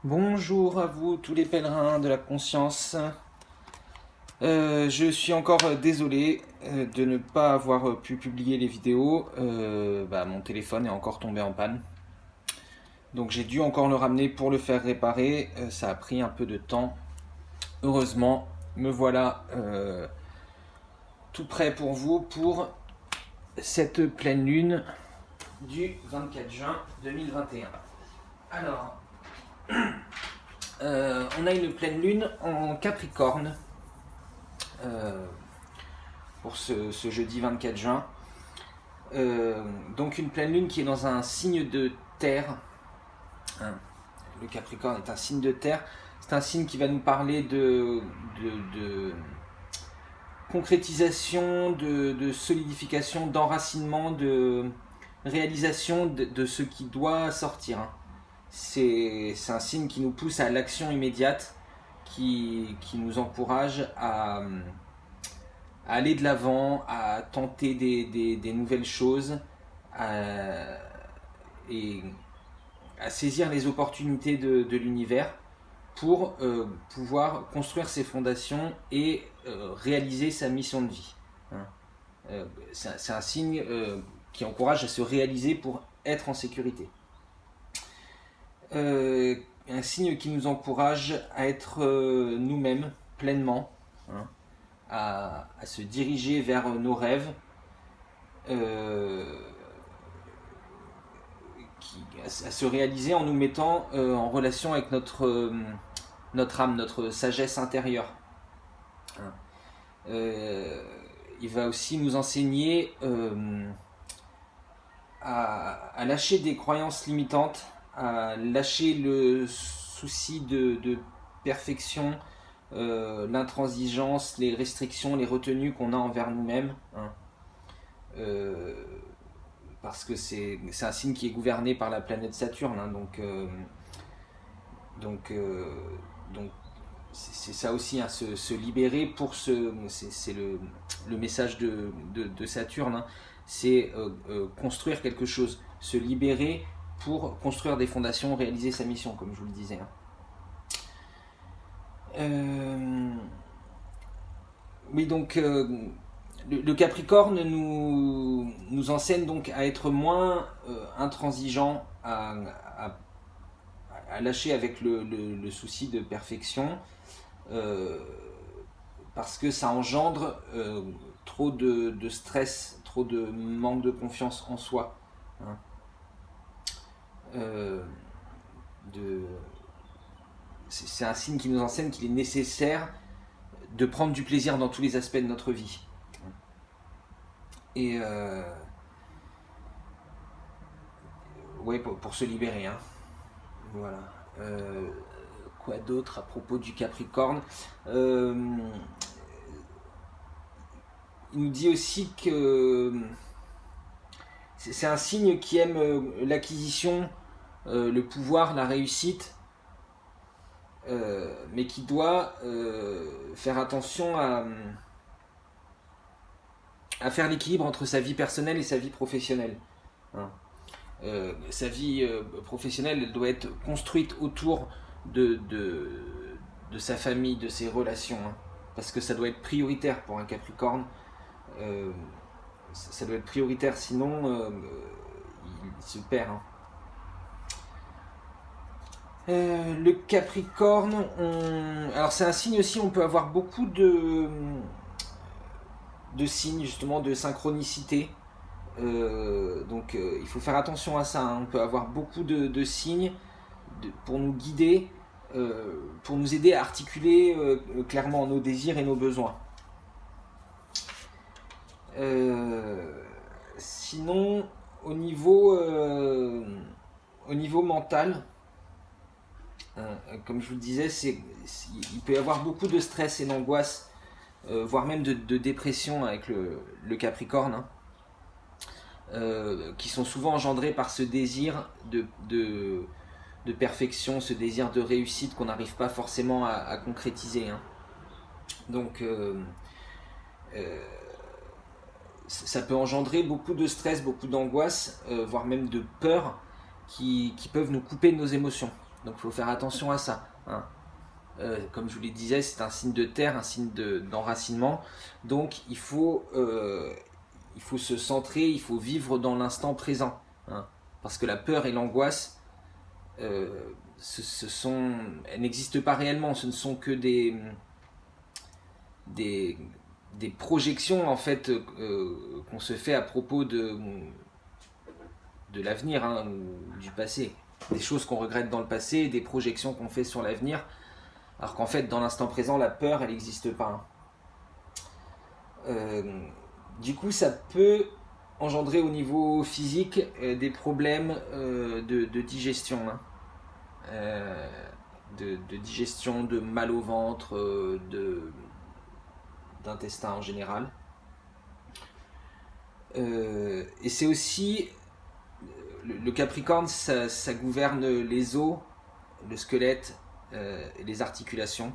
Bonjour à vous tous les pèlerins de la conscience. Je suis encore désolé de ne pas avoir pu publier les vidéos. Mon téléphone est encore tombé en panne. Donc j'ai dû encore le ramener pour le faire réparer. Ça a pris un peu de temps. Heureusement, me voilà tout prêt pour vous pour cette pleine lune du 24 juin 2021. Alors, on a une pleine lune en Capricorne pour ce jeudi 24 juin. Donc une pleine lune qui est dans un signe de terre. Le Capricorne est un signe de terre. C'est un signe qui va nous parler de concrétisation, de solidification, d'enracinement, de réalisation de ce qui doit sortir. C'est un signe qui nous pousse à l'action immédiate, qui nous encourage à aller de l'avant, à tenter des nouvelles choses, et à saisir les opportunités de l'univers pour pouvoir construire ses fondations et réaliser sa mission de vie. C'est un signe qui encourage à se réaliser pour être en sécurité. Un signe qui nous encourage à être nous-mêmes pleinement, à se diriger vers nos rêves, à se réaliser en nous mettant en relation avec notre âme, notre sagesse intérieure. Il va aussi nous enseigner à lâcher des croyances limitantes, à lâcher le souci de perfection, l'intransigeance, les restrictions, les retenues qu'on a envers nous-mêmes. Parce que c'est un signe qui est gouverné par la planète Saturne. Donc c'est ça aussi, se libérer pour c'est le message de Saturne. C'est construire quelque chose, se libérer pour construire des fondations, réaliser sa mission, comme je vous le disais. Oui, donc le Capricorne nous enseigne donc à être moins intransigeant, à lâcher avec le souci de perfection, parce que ça engendre trop de stress, trop de manque de confiance en soi. C'est un signe qui nous enseigne qu'il est nécessaire de prendre du plaisir dans tous les aspects de notre vie. Et pour se libérer. Voilà. Quoi d'autre à propos du Capricorne? Il nous dit aussi que c'est un signe qui aime l'acquisition, le pouvoir, la réussite, mais qui doit faire attention à faire l'équilibre entre sa vie personnelle et sa vie professionnelle. Sa vie professionnelle, elle doit être construite autour de sa famille, de ses relations, parce que ça doit être prioritaire pour un Capricorne. Ça doit être prioritaire, sinon il se perd. Le Capricorne, alors c'est un signe aussi, on peut avoir beaucoup de signes justement de synchronicité. Donc il faut faire attention à ça. On peut avoir beaucoup de signes pour nous guider, pour nous aider à articuler clairement nos désirs et nos besoins. Sinon, au niveau mental, comme je vous le disais, il peut y avoir beaucoup de stress et d'angoisse, voire même de dépression avec le Capricorne, qui sont souvent engendrés par ce désir de perfection, ce désir de réussite qu'on n'arrive pas forcément à concrétiser. Donc ça peut engendrer beaucoup de stress, beaucoup d'angoisse, voire même de peur, qui peuvent nous couper de nos émotions. Donc il faut faire attention à ça. Hein. Comme je vous le disais, c'est un signe de terre, un signe d'enracinement. Donc il faut se centrer, il faut vivre dans l'instant présent. Hein. Parce que la peur et l'angoisse, elles n'existent pas réellement, ce ne sont que des projections en fait qu'on se fait à propos de l'avenir, hein, ou du passé. Des choses qu'on regrette dans le passé, des projections qu'on fait sur l'avenir, alors qu'en fait dans l'instant présent la peur elle n'existe pas. Hein. Du coup ça peut engendrer au niveau physique des problèmes de digestion. Hein. De digestion, de mal au ventre, d'intestin en général. Et c'est aussi le Capricorne, ça gouverne les os, le squelette, les articulations,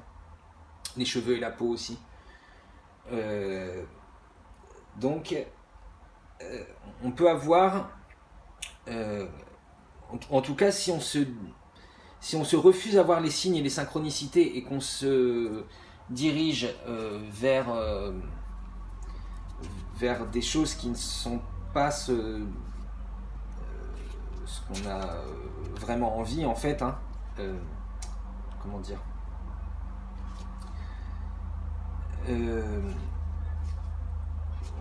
les cheveux et la peau aussi. Donc on peut avoir en tout cas si on se refuse à voir les signes et les synchronicités et qu'on se dirige vers des choses qui ne sont pas ce qu'on a vraiment envie en fait, hein. Comment dire,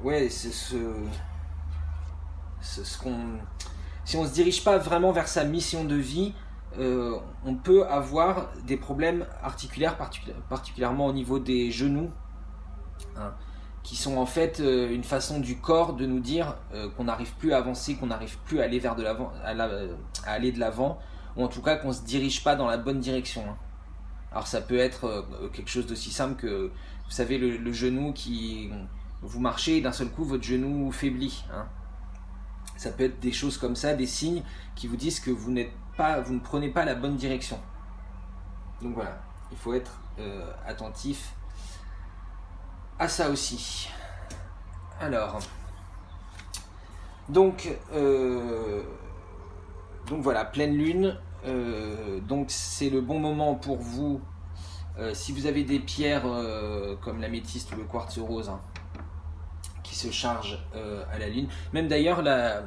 ouais, c'est ce qu'on, si on se dirige pas vraiment vers sa mission de vie, on peut avoir des problèmes articulaires, particulièrement au niveau des genoux, hein, qui sont en fait une façon du corps de nous dire qu'on n'arrive plus à avancer, qu'on n'arrive plus à aller vers de l'avant, à aller de l'avant, ou en tout cas qu'on se dirige pas dans la bonne direction. Hein. Alors ça peut être quelque chose d'aussi simple que, vous savez, le genou qui, vous marchez et d'un seul coup votre genou faiblit. Hein. Ça peut être des choses comme ça, des signes qui vous disent que vous ne prenez pas la bonne direction. Donc voilà, il faut être attentif à ça aussi. Alors, donc voilà, pleine lune. Donc c'est le bon moment pour vous, si vous avez des pierres comme l'améthyste ou le quartz rose, hein, qui se chargent à la lune. Même d'ailleurs la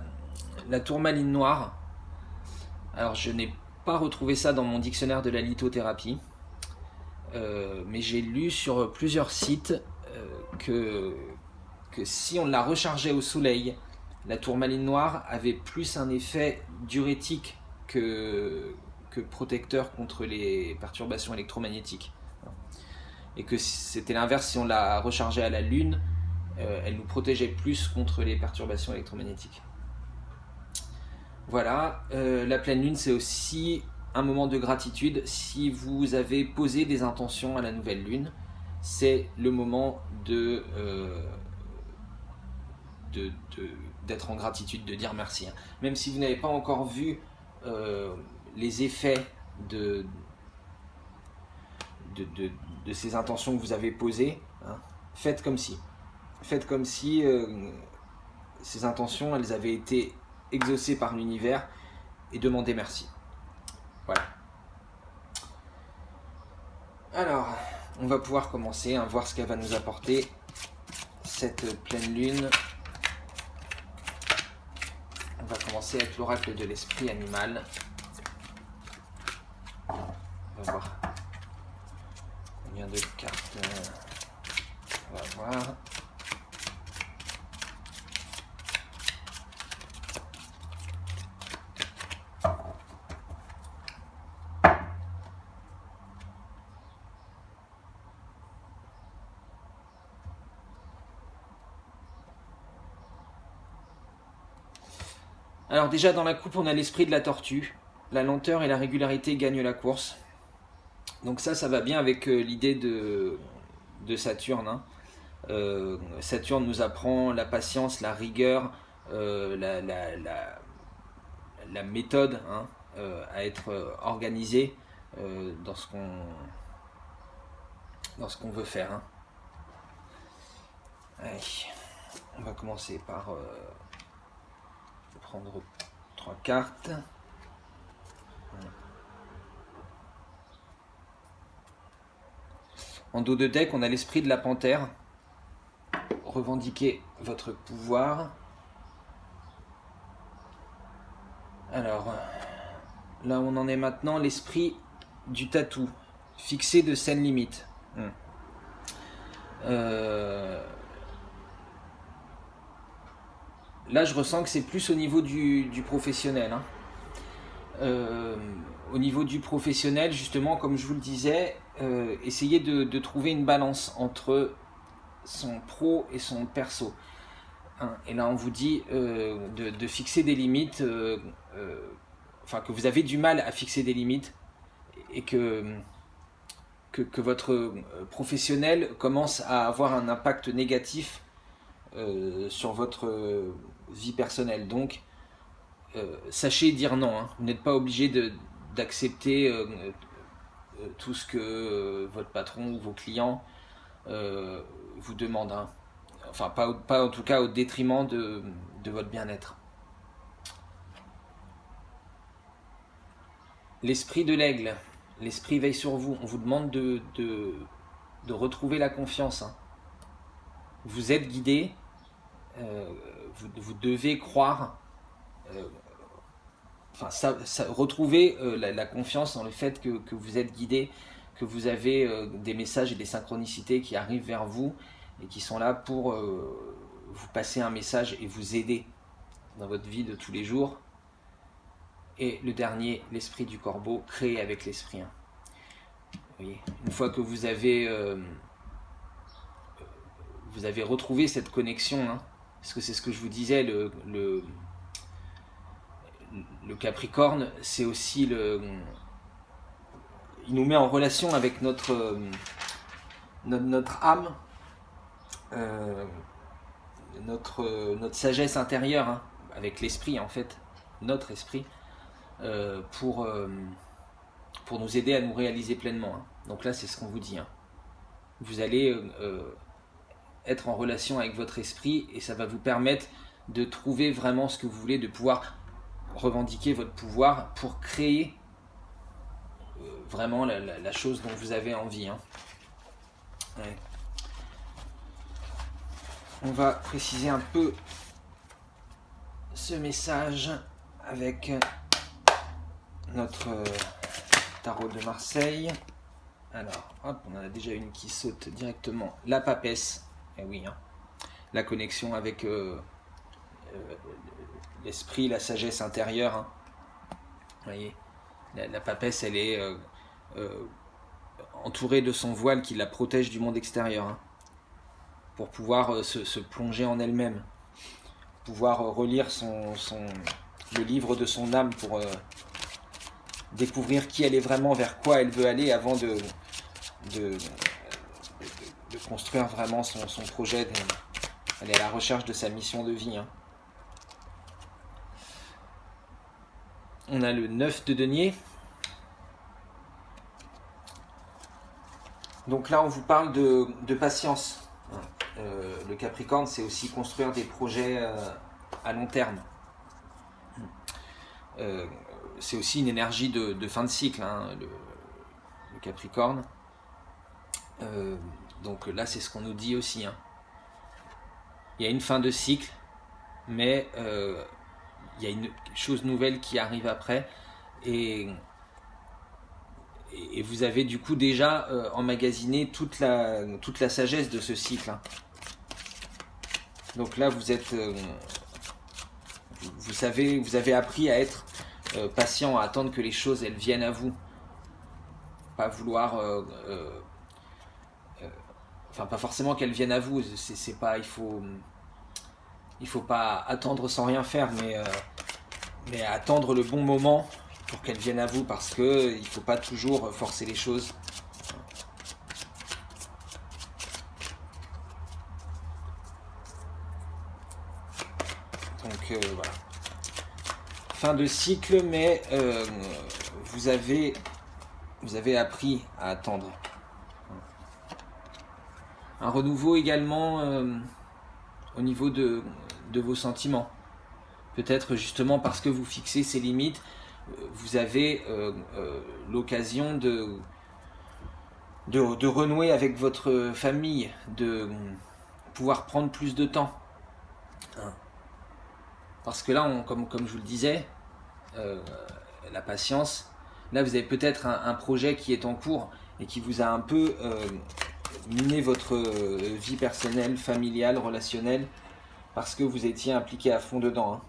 tourmaline noire. Alors je n'ai pas retrouvé ça dans mon dictionnaire de la lithothérapie, mais j'ai lu sur plusieurs sites que si on la rechargeait au soleil, la tourmaline noire avait plus un effet diurétique que protecteur contre les perturbations électromagnétiques. Et que c'était l'inverse, si on la rechargeait à la lune, elle nous protégeait plus contre les perturbations électromagnétiques. Voilà, la pleine lune c'est aussi un moment de gratitude. Si vous avez posé des intentions à la nouvelle lune, c'est le moment d'être en gratitude, de dire merci. Même si vous n'avez pas encore vu les effets de ces intentions que vous avez posées, hein, faites comme si ces intentions elles avaient été exaucées par l'univers et demandez merci. Voilà. Alors, on va pouvoir commencer à voir ce qu'elle va nous apporter cette pleine lune. On va commencer avec l'oracle de l'esprit animal. On va voir combien de cartes on va voir. Alors déjà dans la coupe on a l'esprit de la tortue. La lenteur et la régularité gagnent la course. Donc ça va bien avec l'idée de Saturne. Hein. Saturne nous apprend la patience, la rigueur, la méthode, hein, à être organisé dans ce qu'on veut faire. Hein. Allez, on va commencer par prendre 3 cartes. En dos de deck, on a l'esprit de la panthère. Revendiquez votre pouvoir. Alors, là on en est maintenant, l'esprit du tatou. Fixé de saines limites. Là, je ressens que c'est plus au niveau du professionnel. Au niveau du professionnel, justement, comme je vous le disais, essayez de trouver une balance entre son pro et son perso. Et là, on vous dit de fixer des limites, enfin que vous avez du mal à fixer des limites et que votre professionnel commence à avoir un impact négatif sur votre vie personnelle. Donc, sachez dire non. Vous n'êtes pas obligé d'accepter tout ce que votre patron ou vos clients vous demandent. Enfin, pas en tout cas au détriment de votre bien-être. L'esprit de l'aigle. L'esprit veille sur vous. On vous demande de retrouver la confiance. Vous êtes guidé. Vous devez croire. Retrouver la confiance dans le fait que vous êtes guidé, que vous avez des messages et des synchronicités qui arrivent vers vous et qui sont là pour vous passer un message et vous aider dans votre vie de tous les jours. Et le dernier, l'esprit du corbeau, créé avec l'esprit. Vous voyez, une fois que vous avez retrouvé cette connexion, parce que c'est ce que je vous disais, le Capricorne, c'est aussi il nous met en relation avec notre âme, notre sagesse intérieure, avec l'esprit en fait, notre esprit, pour nous aider à nous réaliser pleinement. Donc là, c'est ce qu'on vous dit. Vous allez être en relation avec votre esprit et ça va vous permettre de trouver vraiment ce que vous voulez, de pouvoir revendiquer votre pouvoir pour créer vraiment la chose dont vous avez envie. Ouais. On va préciser un peu ce message avec notre tarot de Marseille. Alors, hop, on en a déjà une qui saute directement. La papesse. Eh oui, la connexion avec l'esprit, la sagesse intérieure. Vous voyez, la papesse, elle est entourée de son voile qui la protège du monde extérieur. Pour pouvoir se plonger en elle-même. Pouvoir relire le livre de son âme pour découvrir qui elle est vraiment, vers quoi elle veut aller avant de construire vraiment son projet. Elle est à la recherche de sa mission de vie. On a le 9 de denier. Donc là, on vous parle de patience. Le Capricorne, c'est aussi construire des projets à long terme. C'est aussi une énergie de fin de cycle, le Capricorne. Donc là, c'est ce qu'on nous dit aussi. Il y a une fin de cycle, mais il y a une chose nouvelle qui arrive après. Et vous avez du coup déjà emmagasiné toute la sagesse de ce cycle. Donc là, vous êtes... vous avez appris à être patient, à attendre que les choses elles viennent à vous. Pas vouloir... enfin, pas forcément qu'elles viennent à vous. C'est pas... Il faut pas attendre sans rien faire, mais attendre le bon moment pour qu'elles viennent à vous, parce que il faut pas toujours forcer les choses. Donc voilà. Fin de cycle, mais vous avez appris à attendre. Un renouveau également au niveau de vos sentiments. Peut-être justement parce que vous fixez ces limites, vous avez l'occasion de renouer avec votre famille, de pouvoir prendre plus de temps. Parce que là, comme je vous le disais, la patience, là vous avez peut-être un projet qui est en cours et qui vous a un peu miné votre vie personnelle, familiale, relationnelle, parce que vous étiez impliqué à fond dedans. Hein.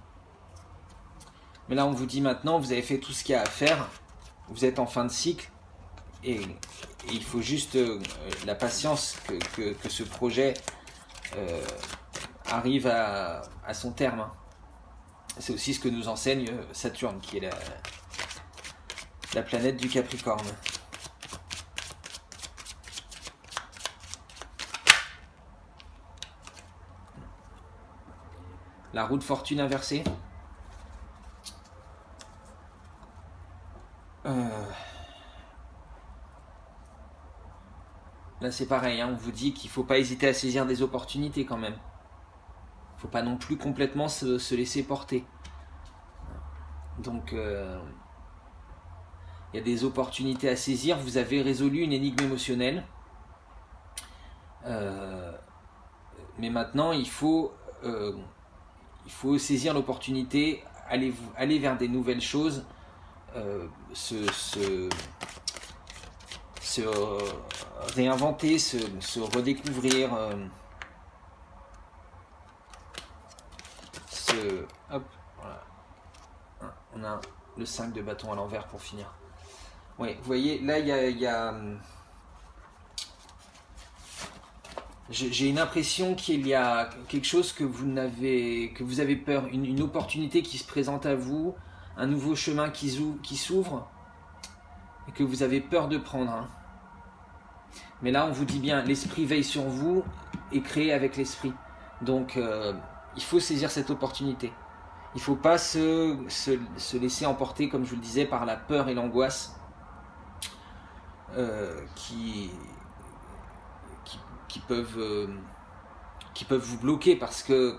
Mais là on vous dit maintenant, vous avez fait tout ce qu'il y a à faire, vous êtes en fin de cycle, et il faut juste la patience que ce projet arrive à son terme. Hein. C'est aussi ce que nous enseigne Saturne, qui est la planète du Capricorne. La roue de fortune inversée. Là c'est pareil, hein, on vous dit qu'il ne faut pas hésiter à saisir des opportunités quand même. Il ne faut pas non plus complètement se laisser porter. Donc il y a des opportunités à saisir. Vous avez résolu une énigme émotionnelle. Mais maintenant il faut saisir l'opportunité, aller vers des nouvelles choses, se réinventer, se redécouvrir, hop, voilà. On a le 5 de bâton à l'envers pour finir. Oui, vous voyez, là il y a j'ai une impression qu'il y a quelque chose que vous avez peur, une opportunité qui se présente à vous, un nouveau chemin qui s'ouvre et que vous avez peur de prendre. Hein. Mais là, on vous dit bien, l'esprit veille sur vous et crée avec l'esprit. Donc, il faut saisir cette opportunité. Il ne faut pas se laisser emporter, comme je vous le disais, par la peur et l'angoisse qui peuvent vous bloquer parce qu'elles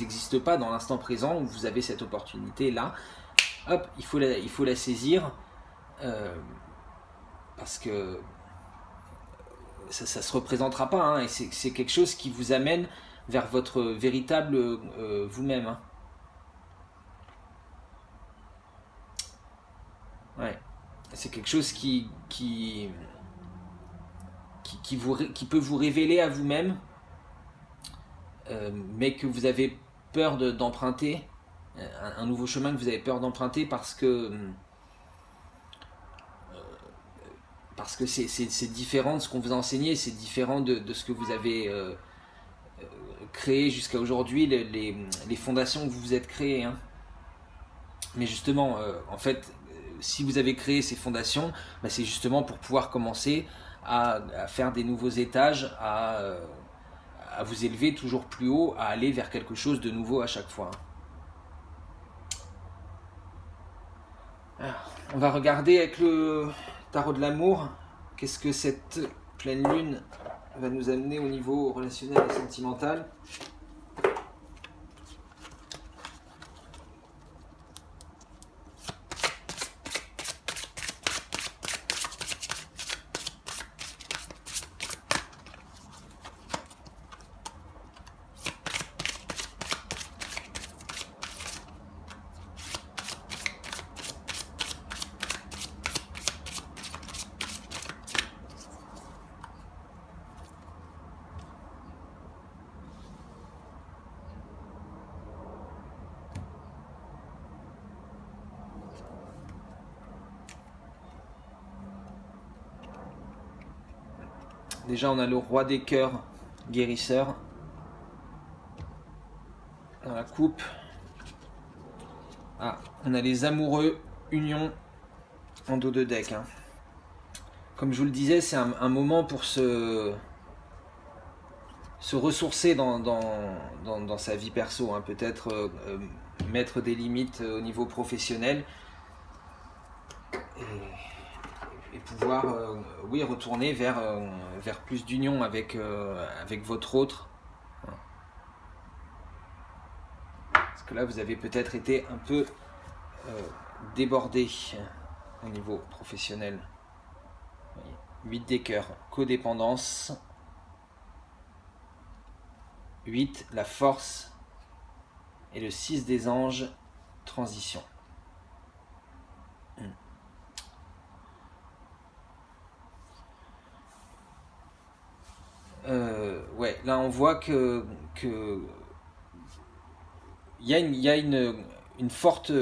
n'existent pas dans l'instant présent où vous avez cette opportunité là. Hop, il faut la saisir parce que ça se représentera pas, hein, et c'est quelque chose qui vous amène vers votre véritable vous-même. Hein. Ouais, c'est quelque chose qui peut vous révéler à vous-même, mais que vous avez peur d'emprunter, un nouveau chemin que vous avez peur d'emprunter parce que c'est différent de ce qu'on vous a enseigné, c'est différent de ce que vous avez créé jusqu'à aujourd'hui, les fondations que vous vous êtes créées. Hein. Mais justement, en fait, si vous avez créé ces fondations, bah, c'est justement pour pouvoir commencer à faire des nouveaux étages, à vous élever toujours plus haut, à aller vers quelque chose de nouveau à chaque fois. Alors, on va regarder avec le tarot de l'amour, qu'est-ce que cette pleine lune va nous amener au niveau relationnel et sentimental. Déjà, on a le roi des cœurs, guérisseur, dans la coupe. Ah, on a les amoureux, union, en dos de deck. Hein. Comme je vous le disais, c'est un moment pour se ressourcer dans sa vie perso. Hein. Peut-être mettre des limites au niveau professionnel. Et pouvoir retourner vers plus d'union avec votre autre. Parce que là, vous avez peut-être été un peu débordé au niveau professionnel. 8 des cœurs, codépendance. 8, la force. Et le 6 des anges, transition. Ouais, là on voit que il y a une forte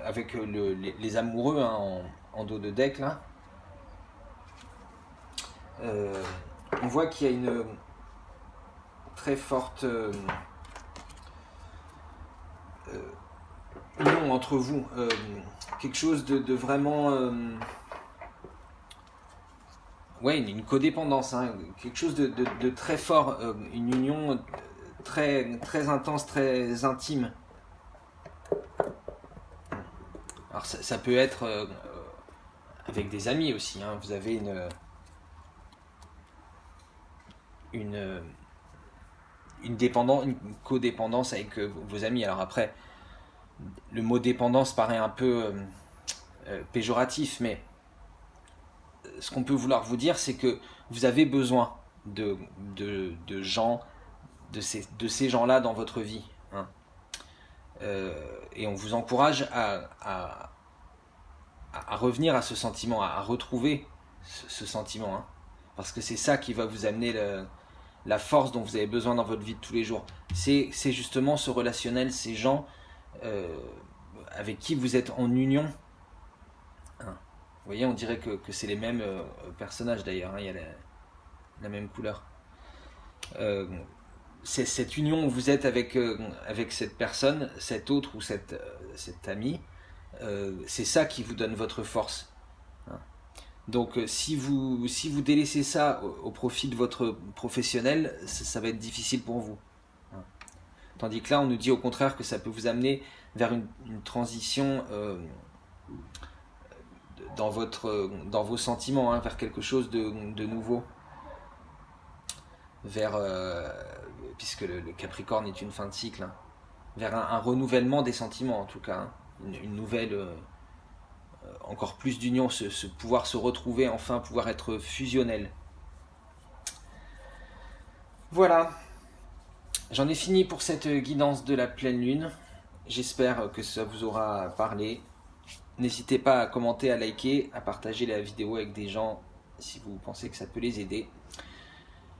avec les amoureux hein, en dos de deck là. On voit qu'il y a une très forte union entre vous, quelque chose de vraiment ouais, une codépendance, hein, quelque chose de très fort, une union très, très intense, très intime. Alors ça peut être avec des amis aussi, hein, vous avez une dépendance, une codépendance avec vos amis. Alors après, le mot dépendance paraît un peu péjoratif, mais ce qu'on peut vouloir vous dire, c'est que vous avez besoin de gens, de ces gens-là dans votre vie. Hein. Et on vous encourage à revenir à ce sentiment, à retrouver ce sentiment. Hein. Parce que c'est ça qui va vous amener la force dont vous avez besoin dans votre vie de tous les jours. C'est justement ce relationnel, ces gens avec qui vous êtes en union. Hein. Vous voyez, on dirait que c'est les mêmes personnages d'ailleurs, hein, il y a la même couleur. C'est cette union où vous êtes avec cette personne, cet autre ou cet ami, c'est ça qui vous donne votre force. Hein. Donc si vous délaissez ça au profit de votre professionnel, ça va être difficile pour vous. Hein. Tandis que là, on nous dit au contraire que ça peut vous amener vers une transition dans vos sentiments, hein, vers quelque chose de nouveau. Vers, puisque le Capricorne est une fin de cycle, hein, vers un renouvellement des sentiments en tout cas, hein, une nouvelle, encore plus d'union, pouvoir se retrouver, enfin pouvoir être fusionnel. Voilà, j'en ai fini pour cette guidance de la pleine lune. J'espère que ça vous aura parlé. N'hésitez pas à commenter, à liker, à partager la vidéo avec des gens si vous pensez que ça peut les aider.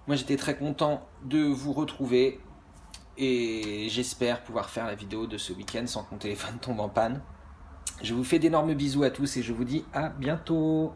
Moi j'étais très content de vous retrouver et j'espère pouvoir faire la vidéo de ce week-end sans que mon téléphone tombe en panne. Je vous fais d'énormes bisous à tous et je vous dis à bientôt.